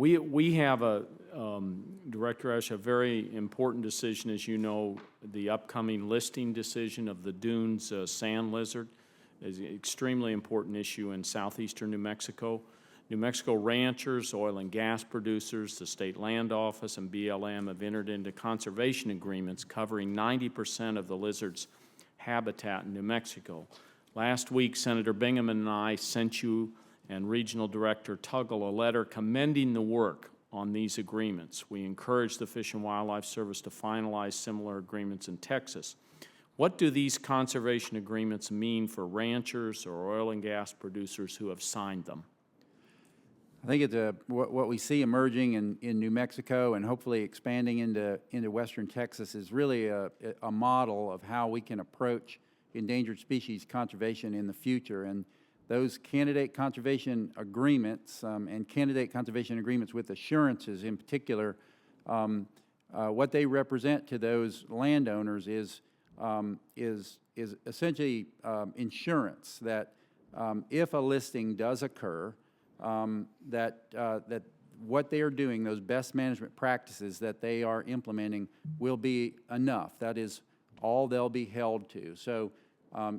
We have Director Ashe, a very important decision, as you know, the upcoming listing decision of the Dunes sand lizard is an extremely important issue in southeastern New Mexico. New Mexico ranchers, oil and gas producers, the State Land Office, and BLM have entered into conservation agreements covering 90% of the lizard's habitat in New Mexico. Last week, Senator Bingham and I sent you and Regional Director Tuggle a letter commending the work on these agreements. We encourage the Fish and Wildlife Service to finalize similar agreements in Texas. What do these conservation agreements mean for ranchers or oil and gas producers who have signed them? I think it's what we see emerging in New Mexico and hopefully expanding into western Texas is really a model of how we can approach endangered species conservation in the future. And those candidate conservation agreements and candidate conservation agreements with assurances in particular, what they represent to those landowners is essentially insurance that if a listing does occur, that what they are doing, those best management practices that they are implementing, will be enough. That is all they'll be held to. So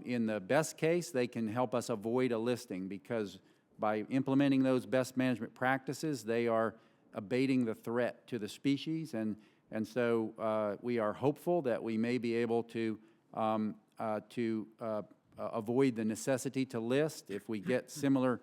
in the best case, they can help us avoid a listing because by implementing those best management practices, they are abating the threat to the species. And so we are hopeful that we may be able to avoid the necessity to list if we get similar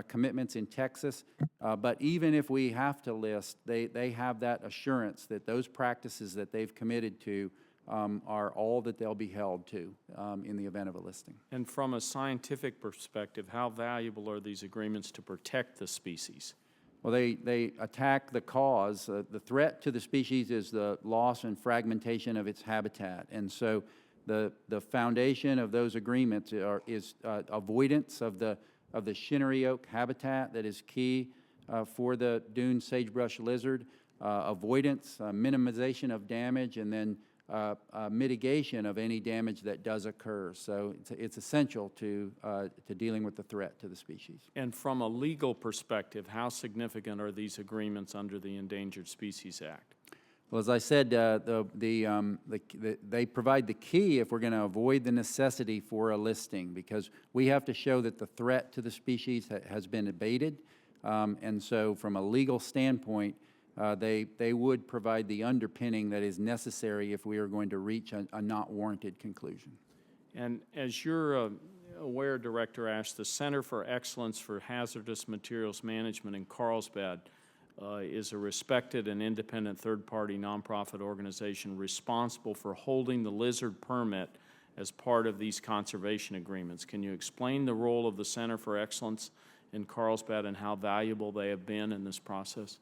commitments in Texas. But even if we have to list, they have that assurance that those practices that they've committed to are all that they'll be held to in the event of a listing. And from a scientific perspective, how valuable are these agreements to protect the species? Well, they attack the cause. The threat to the species is the loss and fragmentation of its habitat. And so the foundation of those agreements is avoidance of the shinnery oak habitat that is key for the dune sagebrush lizard, avoidance, minimization of damage, and then mitigation of any damage that does occur. So it's essential to dealing with the threat to the species. And from a legal perspective, how significant are these agreements under the Endangered Species Act? Well, as I said, they provide the key if we're going to avoid the necessity for a listing, because we have to show that the threat to the species has been abated. And so from a legal standpoint, they would provide the underpinning that is necessary if we are going to reach a not warranted conclusion. And as you're aware, Director Ashe, the Center for Excellence for Hazardous Materials Management in Carlsbad is a respected and independent third-party nonprofit organization responsible for holding the lizard permit as part of these conservation agreements. Can you explain the role of the Center for Excellence in Carlsbad and how valuable they have been in this process?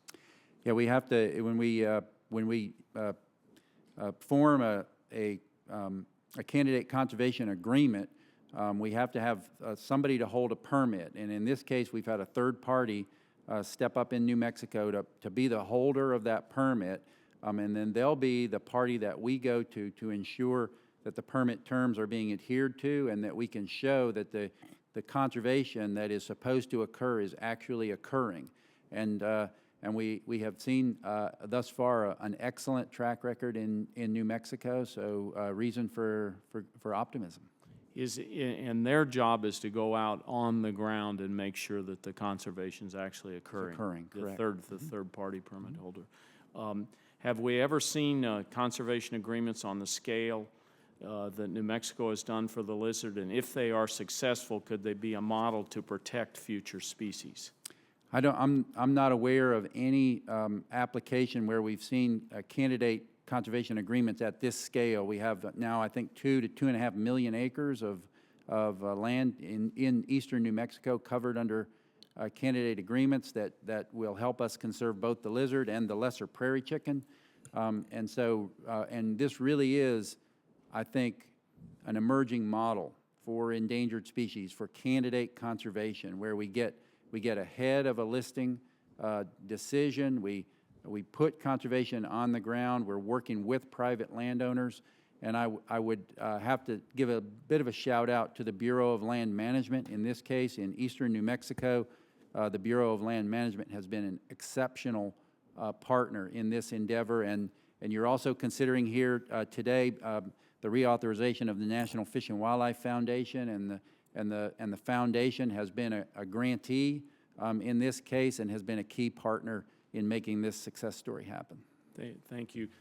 Yeah, we have to, when we form a candidate conservation agreement, we have to have somebody to hold a permit. And in this case, we've had a third party step up in New Mexico to be the holder of that permit. And then they'll be the party that we go to ensure that the permit terms are being adhered to and that we can show that the conservation that is supposed to occur is actually occurring. And we have seen thus far an excellent track record in New Mexico, so reason for optimism. And their job is to go out on the ground and make sure that the conservation is actually occurring. It's occurring, correct. The third-party permit holder. Have we ever seen conservation agreements on the scale that New Mexico has done for the lizard? And if they are successful, could they be a model to protect future species? I'm not aware of any application where we've seen candidate conservation agreements at this scale. We have now, I think, 2 to 2.5 million acres of land in eastern New Mexico covered under candidate agreements that will help us conserve both the lizard and the lesser prairie chicken. And this really is, I think, an emerging model for endangered species, for candidate conservation, where we get ahead of a listing decision. We put conservation on the ground. We're working with private landowners. And I would have to give a bit of a shout out to the Bureau of Land Management, in this case in eastern New Mexico, the Bureau of Land Management has been an exceptional partner in this endeavor, and you're also considering here today the reauthorization of the National Fish and Wildlife Foundation, and the foundation has been a grantee in this case and has been a key partner in making this success story happen. Thank you.